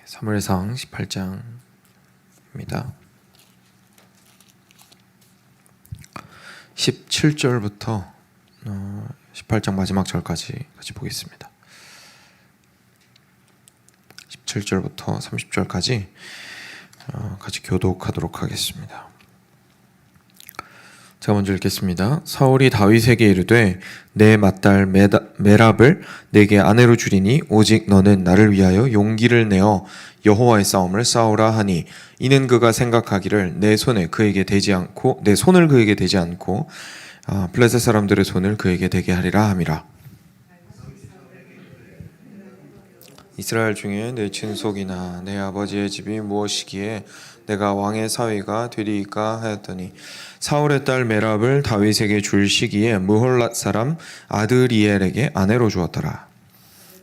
사무엘상 18장입니다. 17절부터 18장 마지막 절까지 같이 보겠습니다. 17절부터 30절까지 같이 교독하도록 하겠습니다. 제가 먼저 읽겠습니다. 사울이 다윗에게 이르되 내 맏딸 메랍을 내게 아내로 주리니 오직 너는 나를 위하여 용기를 내어 여호와의 싸움을 싸우라 하니 이는 그가 생각하기를 내 손을 그에게 대지 않고 블레셋 사람들의 손을 그에게 대게 하리라 함이라. 이스라엘 중에 내 친속이나 내 아버지의 집이 무엇이기에 내가 왕의 사위가 되리이까 하였더니 사울의 딸 메랍을 다윗에게 줄 시기에 무홀랏 사람 아드리엘에게 아내로 주었더라.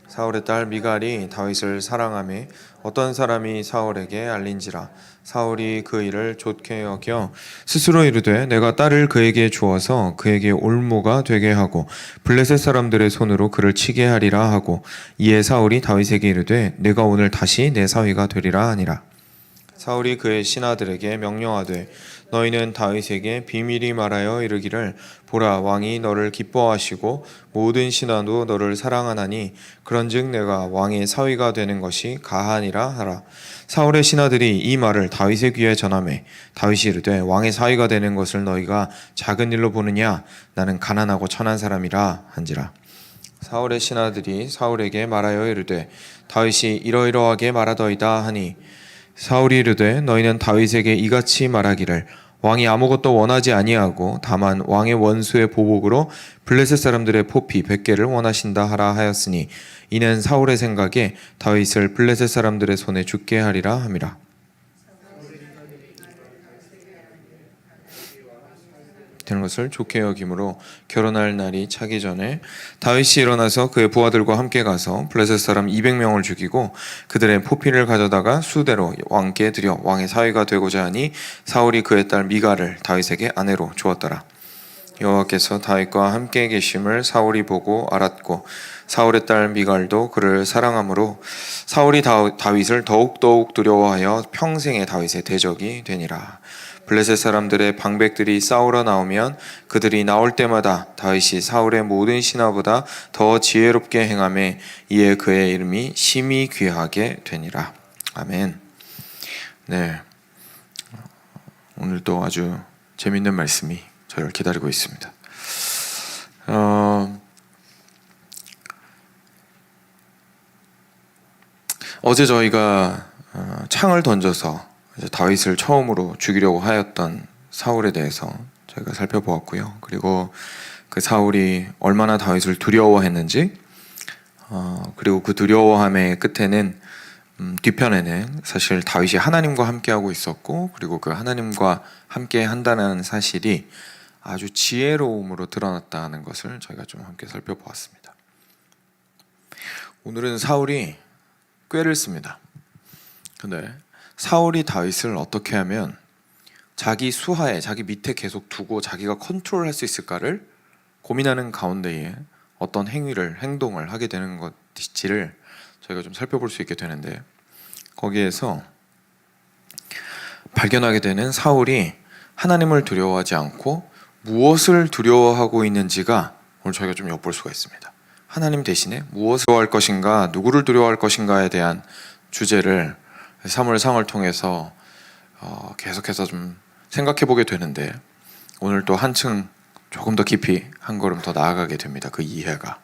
사울의 딸 미갈이 다윗을 사랑하며 어떤 사람이 사울에게 알린지라 사울이 그 일을 좋게 여겨 스스로 이르되 내가 딸을 그에게 주어서 그에게 올모가 되게 하고 블레셋 사람들의 손으로 그를 치게 하리라 하고 이에 사울이 다윗에게 이르되 내가 오늘 다시 내 사위가 되리라 하니라. 사울이 그의 신하들에게 명령하되 너희는 다윗에게 비밀히 말하여 이르기를 보라 왕이 너를 기뻐하시고 모든 신하도 너를 사랑하나니 그런즉 내가 왕의 사위가 되는 것이 가하니라 하라. 사울의 신하들이 이 말을 다윗의 귀에 전하매 다윗이 이르되 왕의 사위가 되는 것을 너희가 작은 일로 보느냐 나는 가난하고 천한 사람이라 한지라. 사울의 신하들이 사울에게 말하여 이르되 다윗이 이러이러하게 말하더이다 하니 사울이 이르되 너희는 다윗에게 이같이 말하기를 왕이 아무것도 원하지 아니하고 다만 왕의 원수의 보복으로 블레셋 사람들의 포피 100개를 원하신다 하라 하였으니 이는 사울의 생각에 다윗을 블레셋 사람들의 손에 죽게 하리라 함이라. 되는 것을 좋게 여김으로 결혼할 날이 차기 전에 다윗이 일어나서 그의 부하들과 함께 가서 블레셋 사람 200명을 죽이고 그들의 포피를 가져다가 수대로 왕께 드려 왕의 사위가 되고자 하니 사울이 그의 딸 미갈을 다윗에게 아내로 주었더라. 여호와께서 다윗과 함께 계심을 사울이 보고 알았고 사울의 딸 미갈도 그를 사랑하므로 사울이 다윗을 더욱 두려워하여 평생의 다윗의 대적이 되니라. 블레셋 사람들의 방백들이 싸우러 나오면 그들이 나올 때마다 다윗이 사울의 모든 신하보다 더 지혜롭게 행하매 이에 그의 이름이 심히 귀하게 되니라. 아멘. 네, 오늘도 아주 재밌는 말씀이 저를 기다리고 있습니다. 어제 저희가 창을 던져서 이제 다윗을 처음으로 죽이려고 하였던 사울에 대해서 저희가 살펴보았고요. 그리고 그 사울이 얼마나 다윗을 두려워했는지, 그리고 그 두려워함의 끝에는 뒤편에는 사실 다윗이 하나님과 함께하고 있었고, 그리고 그 하나님과 함께 한다는 사실이 아주 지혜로움으로 드러났다는 것을 저희가 좀 함께 살펴보았습니다. 오늘은 사울이 꾀를 씁니다. 근데 사울이 다윗을 어떻게 하면 자기 수하에 자기 밑에 계속 두고 자기가 컨트롤할 수 있을까를 고민하는 가운데에 어떤 행동을 하게 되는 것인지를 저희가 좀 살펴볼 수 있게 되는데, 거기에서 발견하게 되는 사울이 하나님을 두려워하지 않고 무엇을 두려워하고 있는지가 오늘 저희가 좀 엿볼 수가 있습니다. 하나님 대신에 무엇을 두려워할 것인가, 누구를 두려워할 것인가에 대한 주제를 사무엘상을 통해서 계속해서 좀 생각해 보게 되는데, 오늘 또 한층 조금 더 깊이 한 걸음 더 나아가게 됩니다. 그 이해가.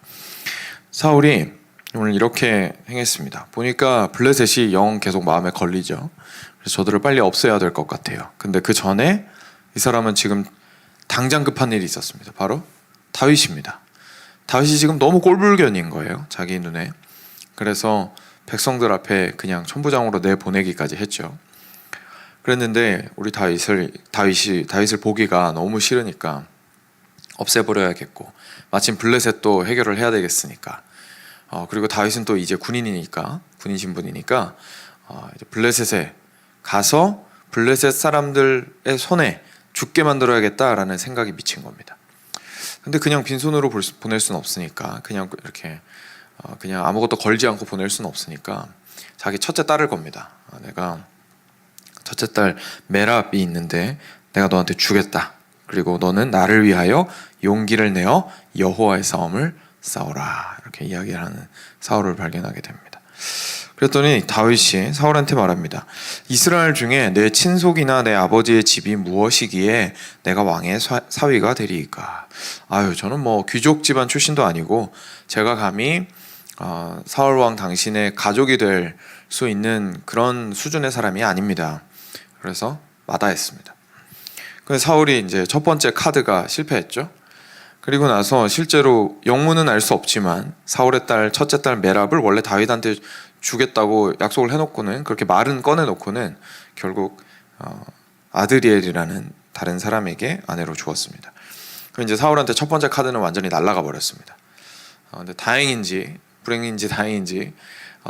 사울이 오늘 이렇게 행했습니다. 보니까 블레셋이 영 계속 마음에 걸리죠. 그래서 저들을 빨리 없애야 될 것 같아요. 근데 그 전에 이 사람은 지금 당장 급한 일이 있었습니다. 바로 다윗입니다. 다윗이 지금 너무 꼴불견인 거예요, 자기 눈에. 그래서 백성들 앞에 그냥 천부장으로 내보내기까지 했죠. 그랬는데 우리 다윗을 보기가 너무 싫으니까 없애버려야겠고, 마침 블레셋도 해결을 해야 되겠으니까, 그리고 다윗은 또 이제 군인 신분이니까 이제 블레셋에 가서 블레셋 사람들의 손에 죽게 만들어야겠다라는 생각이 미친 겁니다. 근데 그냥 빈손으로 보낼 수는 없으니까 그냥 이렇게 그냥 아무것도 걸지 않고 보낼 수는 없으니까 자기 첫째 딸을 겁니다. 내가 첫째 딸 메랍이 있는데 내가 너한테 주겠다. 그리고 너는 나를 위하여 용기를 내어 여호와의 싸움을 싸우라. 이렇게 이야기하는 사울을 발견하게 됩니다. 그랬더니 다윗이 사울한테 말합니다. 이스라엘 중에 내 친속이나 내 아버지의 집이 무엇이기에 내가 왕의 사위가 되리이까. 저는 뭐 귀족 집안 출신도 아니고 제가 감히 사울 왕 당신의 가족이 될 수 있는 그런 수준의 사람이 아닙니다. 그래서 마다했습니다. 그래서 사울이 이제 첫 번째 카드가 실패했죠. 그리고 나서 실제로 영문은 알 수 없지만 사울의 딸 첫째 딸 메랍을 원래 다윗한테 주겠다고 약속을 해놓고는 그렇게 말은 꺼내놓고는 결국 아드리엘이라는 다른 사람에게 아내로 주었습니다. 그럼 이제 사울한테 첫 번째 카드는 완전히 날아가 버렸습니다. 근데 다행인지 불행인지 다행인지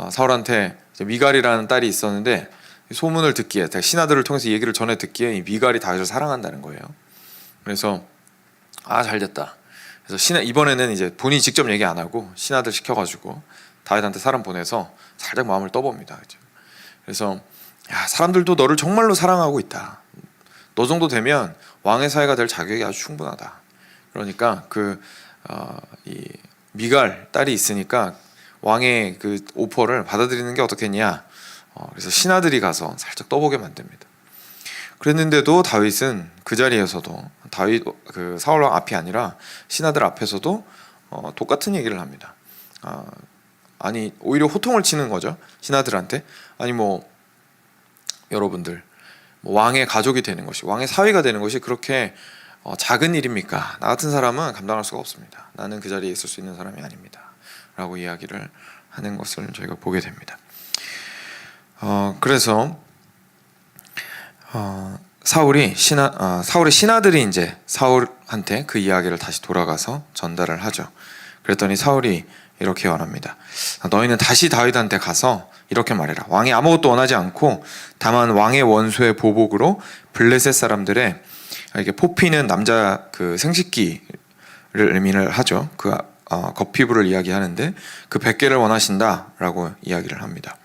사울한테 미갈이라는 딸이 있었는데 소문을 듣기에 신하들을 통해서 얘기를 전해 듣기에 이 미갈이 다윗을 사랑한다는 거예요. 그래서 잘됐다. 그래서 이번에는 이제 본인이 직접 얘기 안 하고 신하들 시켜가지고 다윗한테 사람 보내서 살짝 마음을 떠봅니다. 그래서 사람들도 너를 정말로 사랑하고 있다. 너 정도 되면 왕의 사위가 될 자격이 아주 충분하다. 그러니까 이 미갈 딸이 있으니까 왕의 그 오퍼를 받아들이는 게 어떻겠냐. 그래서 신하들이 가서 살짝 떠보게 만듭니다. 그랬는데도 다윗은 그 자리에서도 사울 왕 앞이 아니라 신하들 앞에서도 똑같은 얘기를 합니다. 오히려 호통을 치는 거죠. 신하들한테. 여러분들 왕의 가족이 되는 것이, 왕의 사위가 되는 것이 그렇게 작은 일입니까? 나 같은 사람은 감당할 수가 없습니다. 나는 그 자리에 있을 수 있는 사람이 아닙니다. 라고 이야기를 하는 것을 저희가 보게 됩니다. 그래서 사울의 신하들이 이제 사울한테 그 이야기를 다시 돌아가서 전달을 하죠. 그랬더니 사울이 이렇게 말합니다. 너희는 다시 다윗한테 가서 이렇게 말해라. 왕이 아무것도 원하지 않고 다만 왕의 원수의 보복으로 블레셋 사람들의 이렇게 뽑히는 남자 그 생식기를 의미를 하죠. 겉피부를 이야기하는데 그 100개를 원하신다라고 이야기를 합니다.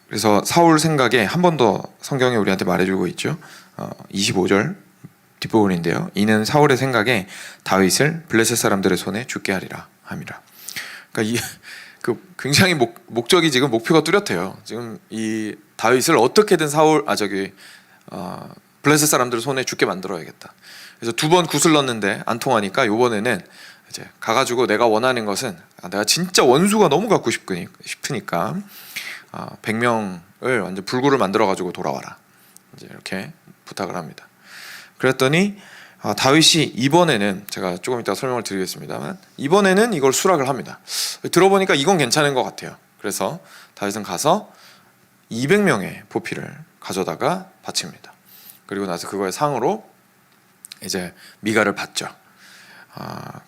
그래서 사울 생각에 한 번 더 성경에 우리한테 말해주고 있죠. 25절 뒷부분인데요. 이는 사울의 생각에 다윗을 블레셋 사람들의 손에 죽게 하리라 함이라. 그러니까 굉장히 목적이 지금 목표가 뚜렷해요. 지금 이 다윗을 어떻게든 블레셋 사람들 손에 죽게 만들어야겠다. 그래서 2번 굿을 넣었는데 안 통하니까 이번에는 이제 가가지고 내가 원하는 것은 내가 진짜 원수가 너무 갖고 싶으니까 100명을 완전 불구를 만들어가지고 돌아와라. 이제 이렇게 부탁을 합니다. 그랬더니 다윗이 이번에는 제가 조금 이따 설명을 드리겠습니다만 이번에는 이걸 수락을 합니다. 들어보니까 이건 괜찮은 것 같아요. 그래서 다윗은 가서 200명의 포피를 가져다가 바칩니다. 그리고 나서 그거의 상으로 이제 미갈을 받죠.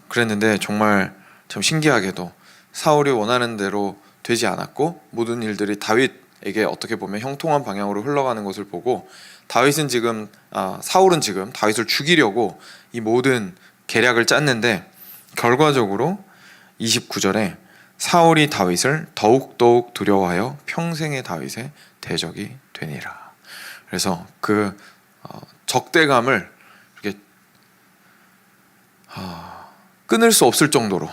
그랬는데 정말 참 신기하게도 사울이 원하는 대로 되지 않았고 모든 일들이 다윗에게 어떻게 보면 형통한 방향으로 흘러가는 것을 보고 사울은 지금 다윗을 죽이려고 이 모든 계략을 짰는데 결과적으로 29절에 사울이 다윗을 더욱더욱 두려워하여 평생의 다윗의 대적이 되니라. 그래서 그 적대감을 이렇게 끊을 수 없을 정도로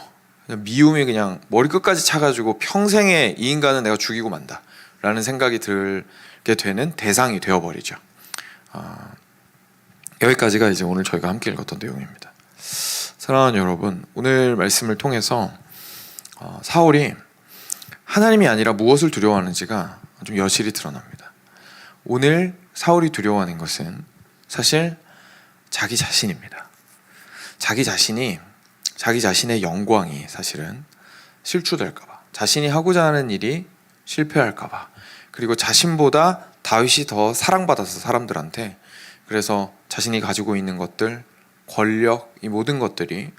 미움이 그냥 머리 끝까지 차가지고 평생에 이 인간은 내가 죽이고 만다 라는 생각이 들게 되는 대상이 되어버리죠. 여기까지가 이제 오늘 저희가 함께 읽었던 내용입니다. 사랑하는 여러분, 오늘 말씀을 통해서 사울이 하나님이 아니라 무엇을 두려워하는지가 좀 여실히 드러납니다. 오늘 사울이 두려워하는 것은 사실 자기 자신입니다. 자기 자신의 영광이 사실은 실추될까봐, 자신이 하고자 하는 일이 실패할까봐, 그리고 자신보다 다윗이 더 사랑받아서 사람들한테, 그래서 자신이 가지고 있는 것들, 권력, 이 모든 것들이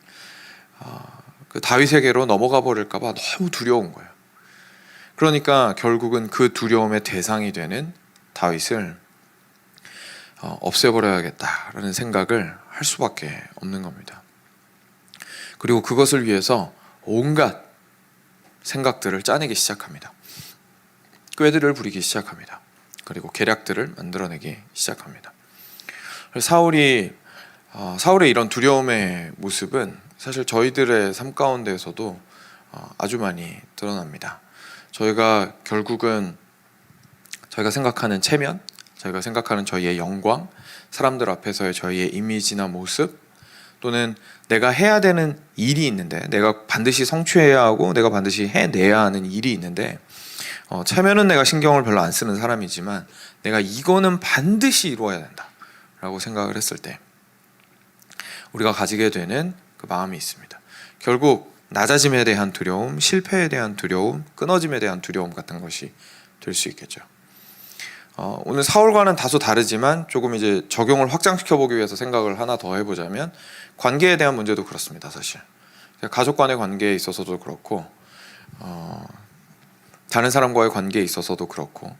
그 다윗에게로 넘어가 버릴까봐 너무 두려운 거예요. 그러니까 결국은 그 두려움의 대상이 되는 다윗을 없애버려야겠다라는 생각을 할 수밖에 없는 겁니다. 그리고 그것을 위해서 온갖 생각들을 짜내기 시작합니다. 꾀들을 부리기 시작합니다. 그리고 계략들을 만들어내기 시작합니다. 사울의 이런 두려움의 모습은 사실 저희들의 삶 가운데에서도 아주 많이 드러납니다. 저희가 결국은 저희가 생각하는 체면, 저희가 생각하는 저희의 영광, 사람들 앞에서의 저희의 이미지나 모습, 또는 내가 해야 되는 일이 있는데, 내가 반드시 성취해야 하고 내가 반드시 해내야 하는 일이 있는데, 체면은 내가 신경을 별로 안 쓰는 사람이지만 내가 이거는 반드시 이루어야 된다 라고 생각을 했을 때 우리가 가지게 되는 그 마음이 있습니다. 결국 낮아짐에 대한 두려움, 실패에 대한 두려움, 끊어짐에 대한 두려움 같은 것이 될 수 있겠죠. 오늘 사울과는 다소 다르지만 조금 이제 적용을 확장시켜 보기 위해서 생각을 하나 더 해보자면, 관계에 대한 문제도 그렇습니다. 사실 가족 간의 관계에 있어서도 그렇고, 다른 사람과의 관계에 있어서도 그렇고,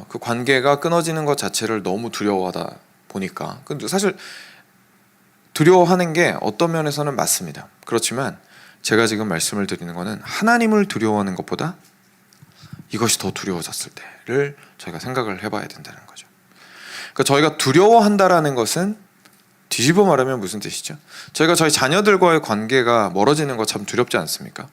그 관계가 끊어지는 것 자체를 너무 두려워하다 보니까, 사실 두려워하는 게 어떤 면에서는 맞습니다. 그렇지만 제가 지금 말씀을 드리는 것은 하나님을 두려워하는 것보다 이것이 더 두려워졌을 때를 저희가 생각을 해봐야 된다는 거죠. 그러니까 저희가 두려워한다라는 것은 뒤집어 말하면 무슨 뜻이죠? 저희가 저희 자녀들과의 관계가 멀어지는 거 참 두렵지 않습니까?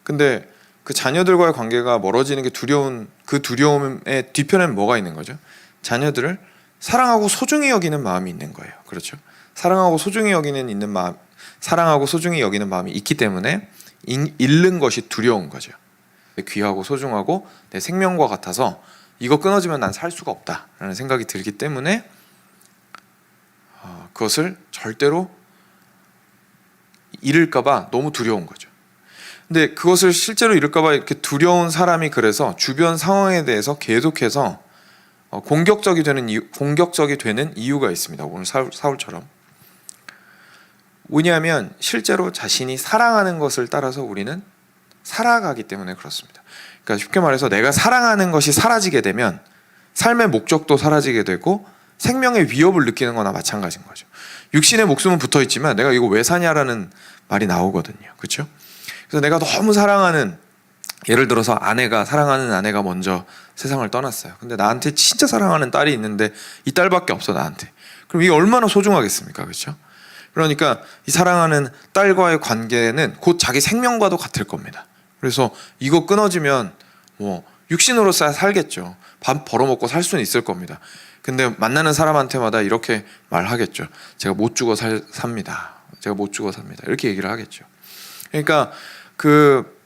근데 그 자녀들과의 관계가 멀어지는 게 두려운 그 두려움의 뒤편에는 뭐가 있는 거죠? 자녀들을 사랑하고 소중히 여기는 마음이 있는 거예요. 그렇죠? 사랑하고 소중히 여기는 마음이 있기 때문에 잃는 것이 두려운 거죠. 귀하고 소중하고 내 생명과 같아서 이거 끊어지면 난 살 수가 없다라는 생각이 들기 때문에 그것을 절대로 잃을까봐 너무 두려운 거죠. 근데 그것을 실제로 잃을까봐 이렇게 두려운 사람이 그래서 주변 상황에 대해서 계속해서 공격적이 되는 이유가 있습니다. 오늘 사울처럼. 왜냐하면 실제로 자신이 사랑하는 것을 따라서 우리는 살아가기 때문에 그렇습니다. 그러니까 쉽게 말해서 내가 사랑하는 것이 사라지게 되면 삶의 목적도 사라지게 되고 생명의 위협을 느끼는 거나 마찬가지인 거죠. 육신의 목숨은 붙어 있지만 내가 이거 왜 사냐라는 말이 나오거든요. 그렇죠? 그래서 내가 너무 사랑하는, 예를 들어서 사랑하는 아내가 먼저 세상을 떠났어요. 근데 나한테 진짜 사랑하는 딸이 있는데 이 딸밖에 없어, 나한테. 그럼 이게 얼마나 소중하겠습니까? 그렇죠? 그러니까 이 사랑하는 딸과의 관계는 곧 자기 생명과도 같을 겁니다. 그래서 이거 끊어지면 뭐 육신으로 살겠죠. 밥 벌어먹고 살 수는 있을 겁니다. 근데 만나는 사람한테마다 이렇게 말하겠죠. 제가 못 죽어 삽니다. 제가 못 죽어 삽니다. 이렇게 얘기를 하겠죠. 그러니까 그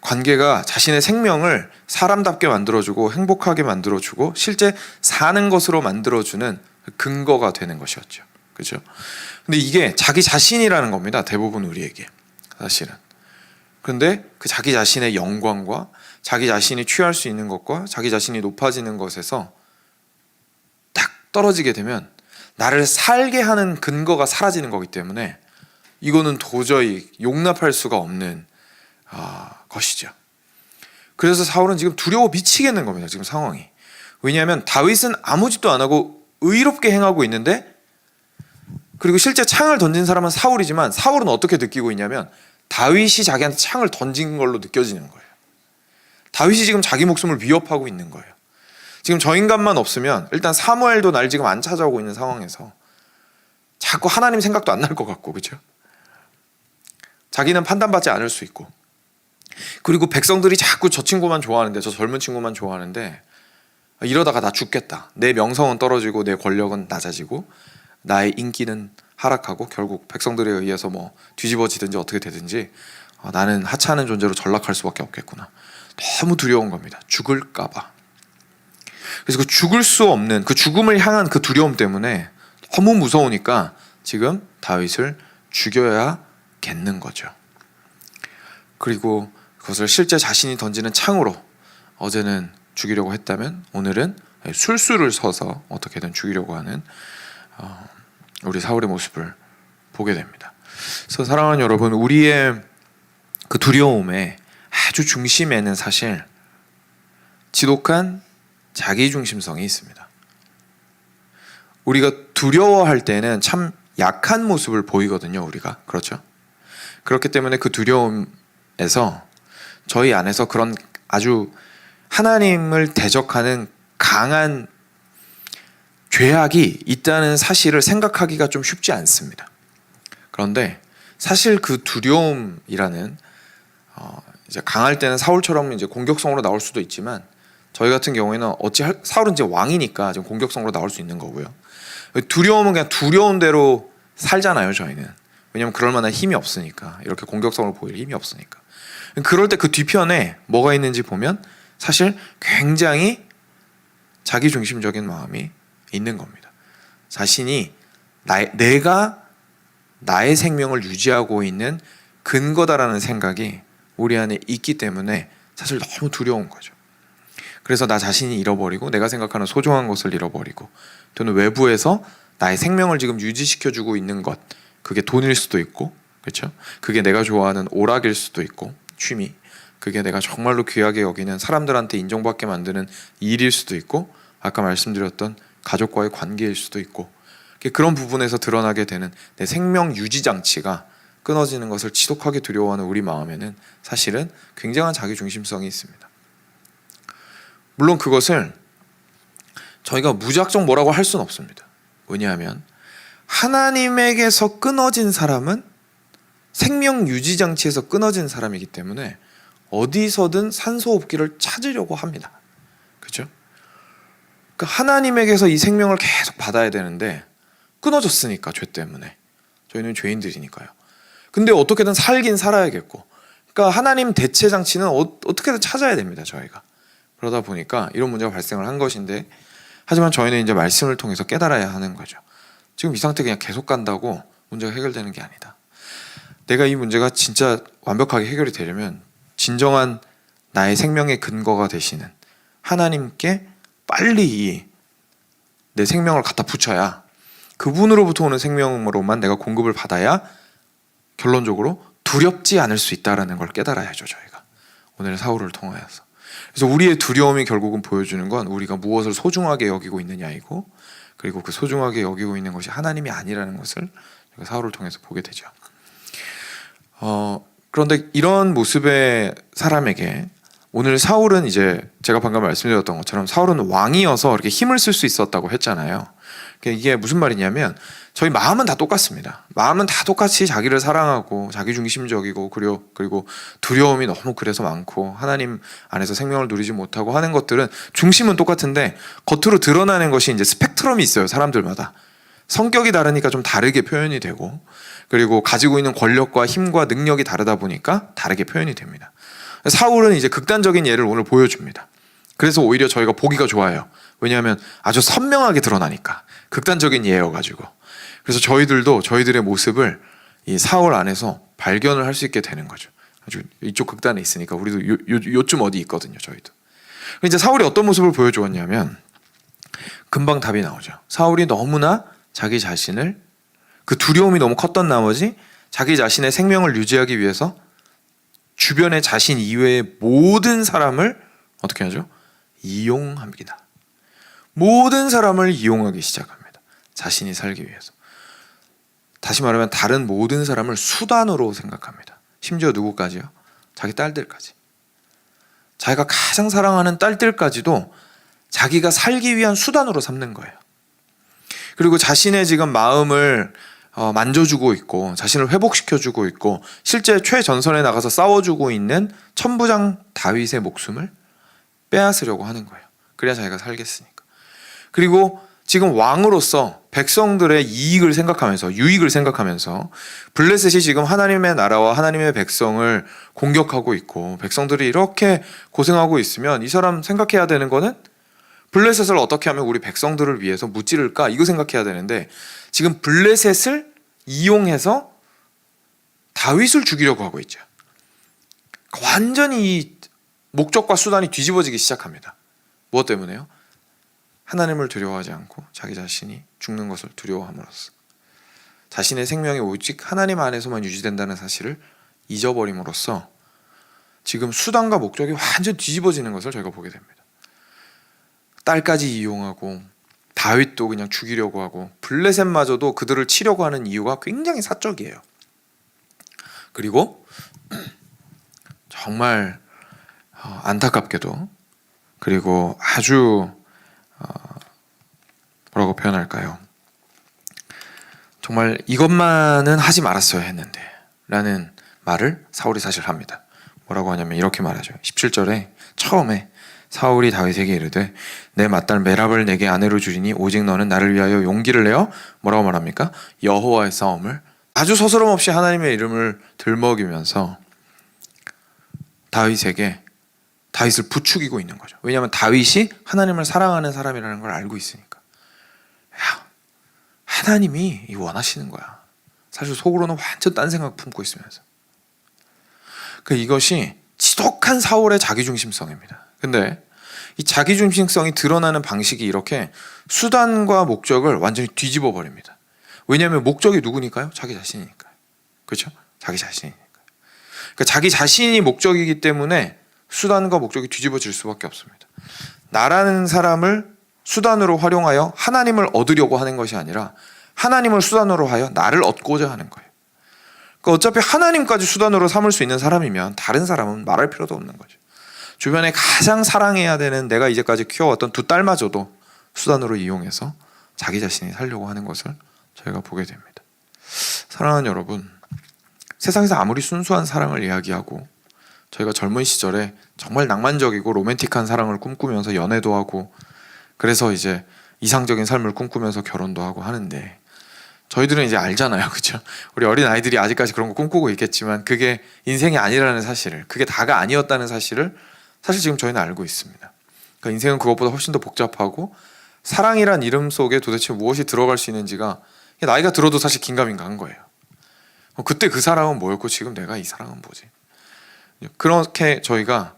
관계가 자신의 생명을 사람답게 만들어주고 행복하게 만들어주고 실제 사는 것으로 만들어주는 근거가 되는 것이었죠. 그렇죠? 근데 이게 자기 자신이라는 겁니다. 대부분 우리에게 사실은. 그런데 그 자기 자신의 영광과 자기 자신이 취할 수 있는 것과 자기 자신이 높아지는 것에서 딱 떨어지게 되면 나를 살게 하는 근거가 사라지는 거기 때문에 이거는 도저히 용납할 수가 없는 것이죠. 그래서 사울은 지금 두려워 미치겠는 겁니다. 지금 상황이. 왜냐하면 다윗은 아무 짓도 안 하고 의롭게 행하고 있는데, 그리고 실제 창을 던진 사람은 사울이지만 사울은 어떻게 느끼고 있냐면 다윗이 자기한테 창을 던진 걸로 느껴지는 거예요. 다윗이 지금 자기 목숨을 위협하고 있는 거예요. 지금 저 인간만 없으면 일단 사무엘도 날 지금 안 찾아오고 있는 상황에서 자꾸 하나님 생각도 안 날 것 같고, 그렇죠? 자기는 판단받지 않을 수 있고, 그리고 백성들이 자꾸 저 친구만 좋아하는데, 저 젊은 친구만 좋아하는데 이러다가 나 죽겠다. 내 명성은 떨어지고 내 권력은 낮아지고 나의 인기는 하락하고 결국 백성들에 의해서 뭐 뒤집어지든지 어떻게 되든지 나는 하찮은 존재로 전락할 수밖에 없겠구나. 너무 두려운 겁니다. 죽을까 봐. 그래서 그 죽을 수 없는 그 죽음을 향한 그 두려움 때문에 너무 무서우니까 지금 다윗을 죽여야겠는 거죠. 그리고 그것을 실제 자신이 던지는 창으로, 어제는 죽이려고 했다면 오늘은 술수를 서서 어떻게든 죽이려고 하는 우리 사울의 모습을 보게 됩니다. 그래서 사랑하는 여러분, 우리의 그 두려움의 아주 중심에는 사실 지독한 자기중심성이 있습니다. 우리가 두려워할 때는 참 약한 모습을 보이거든요, 우리가. 그렇죠? 그렇기 때문에 그 두려움에서 저희 안에서 그런 아주 하나님을 대적하는 강한 죄악이 있다는 사실을 생각하기가 좀 쉽지 않습니다. 그런데 사실 그 두려움이라는 이제 강할 때는 사울처럼 이제 공격성으로 나올 수도 있지만 저희 같은 경우에는 사울은 이제 왕이니까 지금 공격성으로 나올 수 있는 거고요. 두려움은 그냥 두려운 대로 살잖아요, 저희는. 왜냐면 그럴 만한 힘이 없으니까. 이렇게 공격성을 보일 힘이 없으니까. 그럴 때 그 뒤편에 뭐가 있는지 보면 사실 굉장히 자기중심적인 마음이 있는 겁니다. 자신이 내가 나의 생명을 유지하고 있는 근거다라는 생각이 우리 안에 있기 때문에 사실 너무 두려운 거죠. 그래서 나 자신이 잃어버리고 내가 생각하는 소중한 것을 잃어버리고 또는 외부에서 나의 생명을 지금 유지시켜주고 있는 것, 그게 돈일 수도 있고, 그렇죠? 그게 내가 좋아하는 오락일 수도 있고, 취미, 그게 내가 정말로 귀하게 여기는 사람들한테 인정받게 만드는 일일 수도 있고, 아까 말씀드렸던 가족과의 관계일 수도 있고, 그런 부분에서 드러나게 되는 내 생명 유지 장치가 끊어지는 것을 지독하게 두려워하는 우리 마음에는 사실은 굉장한 자기중심성이 있습니다. 물론 그것을 저희가 무작정 뭐라고 할 수는 없습니다. 왜냐하면 하나님에게서 끊어진 사람은 생명 유지 장치에서 끊어진 사람이기 때문에 어디서든 산소호흡기를 찾으려고 합니다. 그렇죠? 그러니까 하나님에게서 이 생명을 계속 받아야 되는데 끊어졌으니까, 죄 때문에. 저희는 죄인들이니까요. 근데 어떻게든 살긴 살아야겠고, 그러니까 하나님 대체 장치는 어떻게든 찾아야 됩니다, 저희가. 그러다 보니까 이런 문제가 발생을 한 것인데, 하지만 저희는 이제 말씀을 통해서 깨달아야 하는 거죠. 지금 이 상태 그냥 계속 간다고 문제가 해결되는 게 아니다. 내가 이 문제가 진짜 완벽하게 해결이 되려면 진정한 나의 생명의 근거가 되시는 하나님께 빨리 내 생명을 갖다 붙여야, 그분으로부터 오는 생명으로만 내가 공급을 받아야 결론적으로 두렵지 않을 수 있다는 걸 깨달아야죠, 저희가. 오늘 사울을 통하여서. 그래서 우리의 두려움이 결국은 보여주는 건 우리가 무엇을 소중하게 여기고 있느냐이고, 그리고 그 소중하게 여기고 있는 것이 하나님이 아니라는 것을 사울을 통해서 보게 되죠. 그런데 이런 모습의 사람에게 오늘 사울은, 이제 제가 방금 말씀드렸던 것처럼 사울은 왕이어서 이렇게 힘을 쓸 수 있었다고 했잖아요. 이게 무슨 말이냐면 저희 마음은 다 똑같습니다. 마음은 다 똑같이 자기를 사랑하고 자기중심적이고 그리고 두려움이 너무 그래서 많고 하나님 안에서 생명을 누리지 못하고 하는 것들은 중심은 똑같은데 겉으로 드러나는 것이 이제 스펙트럼이 있어요. 사람들마다 성격이 다르니까 좀 다르게 표현이 되고, 그리고 가지고 있는 권력과 힘과 능력이 다르다 보니까 다르게 표현이 됩니다. 사울은 이제 극단적인 예를 오늘 보여줍니다. 그래서 오히려 저희가 보기가 좋아요. 왜냐하면 아주 선명하게 드러나니까, 극단적인 예여가지고. 그래서 저희들도 저희들의 모습을 이 사울 안에서 발견을 할 수 있게 되는 거죠. 아주 이쪽 극단에 있으니까 우리도 요쯤 어디 있거든요, 저희도. 이제 사울이 어떤 모습을 보여주었냐면 금방 답이 나오죠. 사울이 너무나 자기 자신을, 그 두려움이 너무 컸던 나머지 자기 자신의 생명을 유지하기 위해서 주변의 자신 이외의 모든 사람을 어떻게 하죠? 이용합니다. 모든 사람을 이용하기 시작합니다. 자신이 살기 위해서. 다시 말하면 다른 모든 사람을 수단으로 생각합니다. 심지어 누구까지요? 자기 딸들까지. 자기가 가장 사랑하는 딸들까지도 자기가 살기 위한 수단으로 삼는 거예요. 그리고 자신의 지금 마음을 만져주고 있고, 자신을 회복시켜주고 있고, 실제 최전선에 나가서 싸워주고 있는 천부장 다윗의 목숨을 빼앗으려고 하는 거예요. 그래야 자기가 살겠으니까. 그리고 지금 왕으로서 백성들의 이익을 생각하면서, 유익을 생각하면서 블레셋이 지금 하나님의 나라와 하나님의 백성을 공격하고 있고 백성들이 이렇게 고생하고 있으면 이 사람 생각해야 되는 거는 블레셋을 어떻게 하면 우리 백성들을 위해서 무찌를까, 이거 생각해야 되는데 지금 블레셋을 이용해서 다윗을 죽이려고 하고 있죠. 완전히 이 목적과 수단이 뒤집어지기 시작합니다. 무엇 때문에요? 하나님을 두려워하지 않고 자기 자신이 죽는 것을 두려워함으로써 자신의 생명이 오직 하나님 안에서만 유지된다는 사실을 잊어버림으로써 지금 수단과 목적이 완전 뒤집어지는 것을 저희가 보게 됩니다. 딸까지 이용하고 다윗도 그냥 죽이려고 하고 블레셋마저도 그들을 치려고 하는 이유가 굉장히 사적이에요. 그리고 정말 안타깝게도, 그리고 아주 뭐라고 표현할까요? 정말 이것만은 하지 말았어야 했는데 라는 말을 사울이 사실 합니다. 뭐라고 하냐면 이렇게 말하죠. 17절에 처음에 사울이 다윗에게 이르되 내 맏딸 메랍을 내게 아내로 주리니 오직 너는 나를 위하여 용기를 내어 뭐라고 말합니까? 여호와의 싸움을, 아주 서스럼 없이 하나님의 이름을 들먹이면서 다윗에게 다윗을 부추기고 있는 거죠. 왜냐하면 다윗이 하나님을 사랑하는 사람이라는 걸 알고 있으니까. 야, 하나님이 원하시는 거야. 사실 속으로는 완전 딴 생각 품고 있으면서. 이것이 지독한 사울의 자기중심성입니다. 근데 이 자기중심성이 드러나는 방식이 이렇게 수단과 목적을 완전히 뒤집어 버립니다. 왜냐하면 목적이 누구니까요? 자기 자신이니까요. 그렇죠? 자기 자신이니까요. 그러니까 자기 자신이 목적이기 때문에 수단과 목적이 뒤집어질 수밖에 없습니다. 나라는 사람을 수단으로 활용하여 하나님을 얻으려고 하는 것이 아니라 하나님을 수단으로 하여 나를 얻고자 하는 거예요. 그러니까 어차피 하나님까지 수단으로 삼을 수 있는 사람이면 다른 사람은 말할 필요도 없는 거죠. 주변에 가장 사랑해야 되는 내가 이제까지 키워왔던 두 딸마저도 수단으로 이용해서 자기 자신이 살려고 하는 것을 저희가 보게 됩니다. 사랑하는 여러분, 세상에서 아무리 순수한 사랑을 이야기하고 저희가 젊은 시절에 정말 낭만적이고 로맨틱한 사랑을 꿈꾸면서 연애도 하고 그래서 이제 이상적인 삶을 꿈꾸면서 결혼도 하고 하는데 저희들은 이제 알잖아요. 그렇죠? 우리 어린 아이들이 아직까지 그런 거 꿈꾸고 있겠지만 그게 인생이 아니라는 사실을, 그게 다가 아니었다는 사실을 사실 지금 저희는 알고 있습니다. 그러니까 인생은 그것보다 훨씬 더 복잡하고 사랑이란 이름 속에 도대체 무엇이 들어갈 수 있는지가 나이가 들어도 사실 긴가민가 한 거예요. 그때 그 사랑은 뭐였고 지금 내가 이 사랑은 뭐지? 그렇게 저희가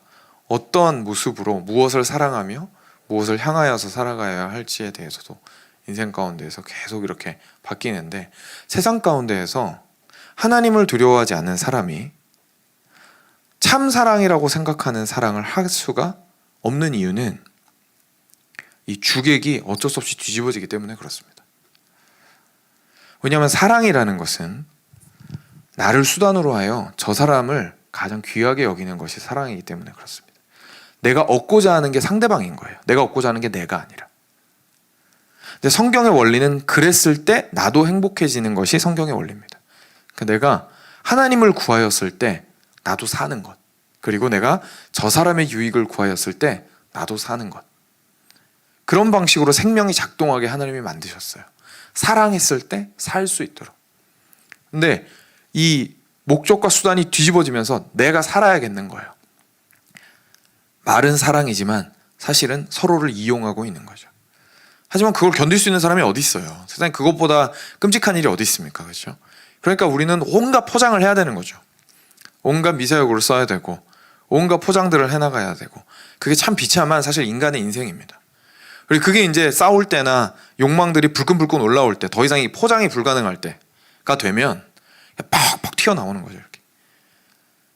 어떤 모습으로 무엇을 사랑하며 무엇을 향하여서 살아가야 할지에 대해서도 인생 가운데에서 계속 이렇게 바뀌는데, 세상 가운데에서 하나님을 두려워하지 않는 사람이 참 사랑이라고 생각하는 사랑을 할 수가 없는 이유는 이 주객이 어쩔 수 없이 뒤집어지기 때문에 그렇습니다. 왜냐하면 사랑이라는 것은 나를 수단으로 하여 저 사람을 가장 귀하게 여기는 것이 사랑이기 때문에 그렇습니다. 내가 얻고자 하는 게 상대방인 거예요. 내가 얻고자 하는 게 내가 아니라. 근데 성경의 원리는 그랬을 때 나도 행복해지는 것이 성경의 원리입니다. 그러니까 내가 하나님을 구하였을 때 나도 사는 것, 그리고 내가 저 사람의 유익을 구하였을 때 나도 사는 것, 그런 방식으로 생명이 작동하게 하나님이 만드셨어요. 사랑했을 때 살 수 있도록. 근데 이 목적과 수단이 뒤집어지면서 내가 살아야겠는 거예요. 말은 사랑이지만 사실은 서로를 이용하고 있는 거죠. 하지만 그걸 견딜 수 있는 사람이 어디 있어요? 세상에 그것보다 끔찍한 일이 어디 있습니까? 그렇죠? 그러니까 우리는 온갖 포장을 해야 되는 거죠. 온갖 미사여구를 써야 되고 온갖 포장들을 해나가야 되고, 그게 참 비참한 사실 인간의 인생입니다. 그리고 그게 이제 싸울 때나 욕망들이 불끈불끈 올라올 때, 더 이상 이 포장이 불가능할 때가 되면 퍽퍽 튀어나오는 거죠. 이렇게.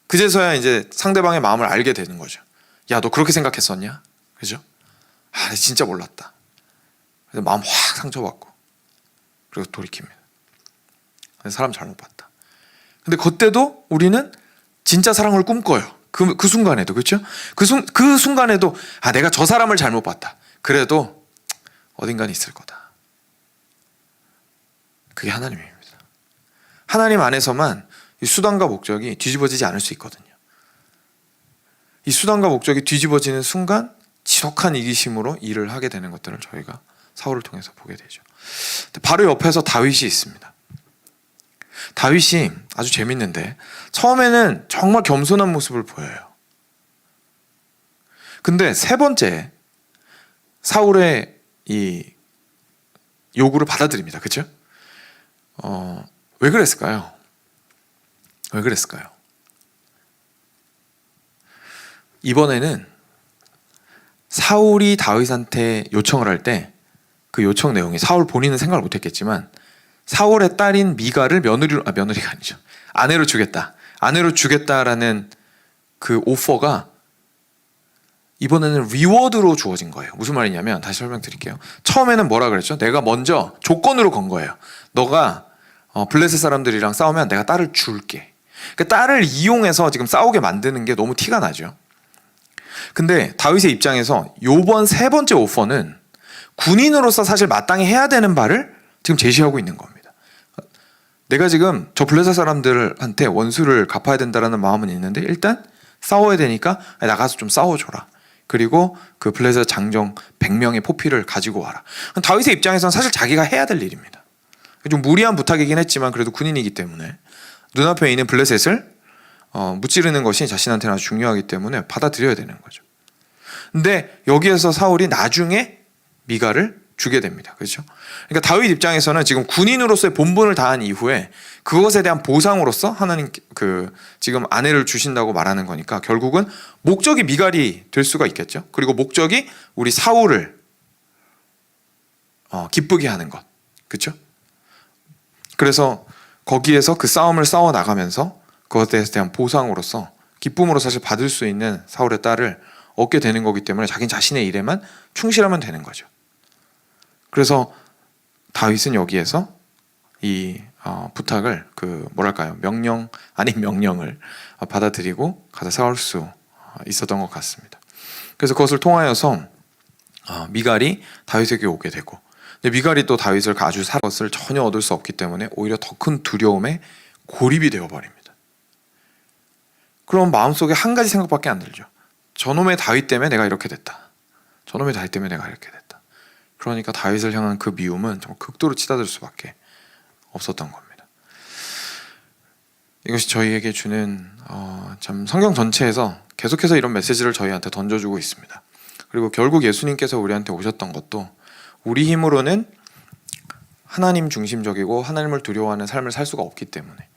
그제서야 이제 상대방의 마음을 알게 되는 거죠. 야, 너 그렇게 생각했었냐? 그죠? 아, 진짜 몰랐다. 그래서 마음 확 상처받고 그리고 돌이킵니다. 사람 잘못 봤다. 근데 그때도 우리는 진짜 사랑을 꿈꿔요. 그 순간에도. 그렇죠? 그 순간에도 아, 내가 저 사람을 잘못 봤다. 그래도 어딘가는 있을 거다. 그게 하나님입니다. 하나님 안에서만 이 수단과 목적이 뒤집어지지 않을 수 있거든요. 이 수단과 목적이 뒤집어지는 순간 지독한 이기심으로 일을 하게 되는 것들을 저희가 사울을 통해서 보게 되죠. 바로 옆에서 다윗이 있습니다. 다윗이 아주 재밌는데 처음에는 정말 겸손한 모습을 보여요. 근데 세 번째 사울의 이 요구를 받아들입니다. 그렇죠? 왜 그랬을까요? 왜 그랬을까요? 이번에는 사울이 다윗한테 요청을 할 때 그 요청 내용이, 사울 본인은 생각을 못했겠지만 사울의 딸인 미가를 며느리가 아니죠, 아내로 주겠다, 아내로 주겠다라는 그 오퍼가 이번에는 리워드로 주어진 거예요. 무슨 말이냐면 다시 설명드릴게요. 처음에는 뭐라 그랬죠? 내가 먼저 조건으로 건 거예요. 너가 블레셋 사람들이랑 싸우면 내가 딸을 줄게. 그러니까 딸을 이용해서 지금 싸우게 만드는 게 너무 티가 나죠. 근데 다윗의 입장에서 요번 세 번째 오퍼는 군인으로서 사실 마땅히 해야 되는 바를 지금 제시하고 있는 겁니다. 내가 지금 저 블레셋 사람들한테 원수를 갚아야 된다는 마음은 있는데 일단 싸워야 되니까 나가서 좀 싸워줘라. 그리고 그 블레셋 장정 100명의 포피를 가지고 와라. 다윗의 입장에서는 사실 자기가 해야 될 일입니다. 좀 무리한 부탁이긴 했지만 그래도 군인이기 때문에 눈앞에 있는 블레셋을 무찌르는 것이 자신한테는 아주 중요하기 때문에 받아들여야 되는 거죠. 근데 여기에서 사울이 나중에 미갈을 주게 됩니다. 그렇죠? 그러니까 다윗 입장에서는 지금 군인으로서의 본분을 다한 이후에 그것에 대한 보상으로서 하나님 지금 아내를 주신다고 말하는 거니까 결국은 목적이 미갈이 될 수가 있겠죠. 그리고 목적이 우리 사울을 기쁘게 하는 것. 그렇죠? 그래서 거기에서 그 싸움을 싸워 나가면서 그것에 대한 보상으로서 기쁨으로 사실 받을 수 있는 사울의 딸을 얻게 되는 거기 때문에 자기 자신의 일에만 충실하면 되는 거죠. 그래서 다윗은 여기에서 이 부탁을 명령 아닌 명령을 받아들이고 가서 싸울 수 있었던 것 같습니다. 그래서 그것을 통하여서 미갈이 다윗에게 오게 되고, 근데 미갈이 또 다윗을 아주 사랑한 것을 전혀 얻을 수 없기 때문에 오히려 더 큰 두려움에 고립이 되어버립니다. 그럼 마음속에 한 가지 생각밖에 안 들죠. 저놈의 다윗 때문에 내가 이렇게 됐다. 저놈의 다윗 때문에 내가 이렇게 됐다. 그러니까 다윗을 향한 그 미움은 정말 극도로 치닫을 수밖에 없었던 겁니다. 이것이 저희에게 주는 참 성경 전체에서 계속해서 이런 메시지를 저희한테 던져주고 있습니다. 그리고 결국 예수님께서 우리한테 오셨던 것도 우리 힘으로는 하나님 중심적이고 하나님을 두려워하는 삶을 살 수가 없기 때문에,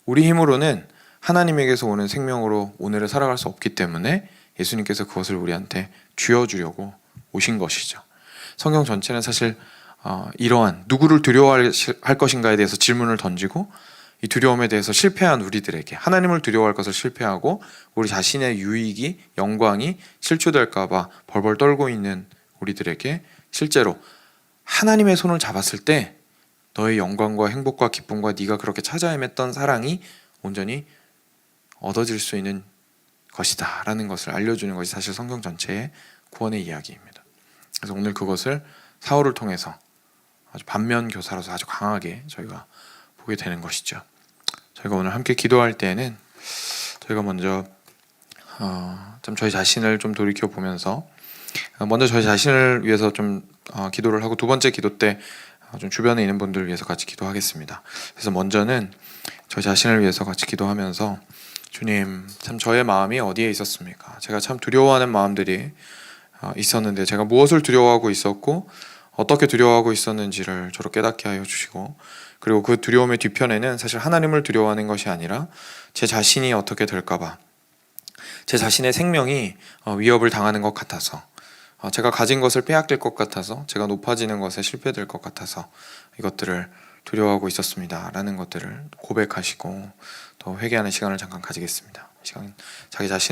우리 힘으로는 하나님에게서 오는 생명으로 오늘을 살아갈 수 없기 때문에 예수님께서 그것을 우리한테 쥐어주려고 오신 것이죠. 성경 전체는 사실 이러한 누구를 두려워할 것인가에 대해서 질문을 던지고 이 두려움에 대해서 실패한 우리들에게 하나님을 두려워할 것을 실패하고 우리 자신의 유익이 영광이 실추될까 봐 벌벌 떨고 있는 우리들에게 실제로 하나님의 손을 잡았을 때 너의 영광과 행복과 기쁨과 네가 그렇게 찾아 헤맸던 사랑이 온전히 얻어질 수 있는 것이다 라는 것을 알려주는 것이 사실 성경 전체의 구원의 이야기입니다. 그래서 오늘 그것을 사울을 통해서 아주 반면 교사로서 아주 강하게 저희가 보게 되는 것이죠. 저희가 오늘 함께 기도할 때에는 저희가 먼저 좀 저희 자신을 좀 돌이켜 보면서 먼저 저희 자신을 위해서 좀 기도를 하고 두 번째 기도 때 좀 주변에 있는 분들을 위해서 같이 기도하겠습니다. 그래서 먼저는 저희 자신을 위해서 같이 기도하면서 주님, 참 저의 마음이 어디에 있었습니까? 제가 참 두려워하는 마음들이 있었는데 제가 무엇을 두려워하고 있었고 어떻게 두려워하고 있었는지를 저로 깨닫게 하여 주시고, 그리고 그 두려움의 뒤편에는 사실 하나님을 두려워하는 것이 아니라 제 자신이 어떻게 될까봐, 제 자신의 생명이 위협을 당하는 것 같아서, 제가 가진 것을 빼앗길 것 같아서, 제가 높아지는 것에 실패될 것 같아서 이것들을 두려워하고 있었습니다 라는 것들을 고백하시고 또 회개하는 시간을 잠깐 가지겠습니다. 시간 자기 자신을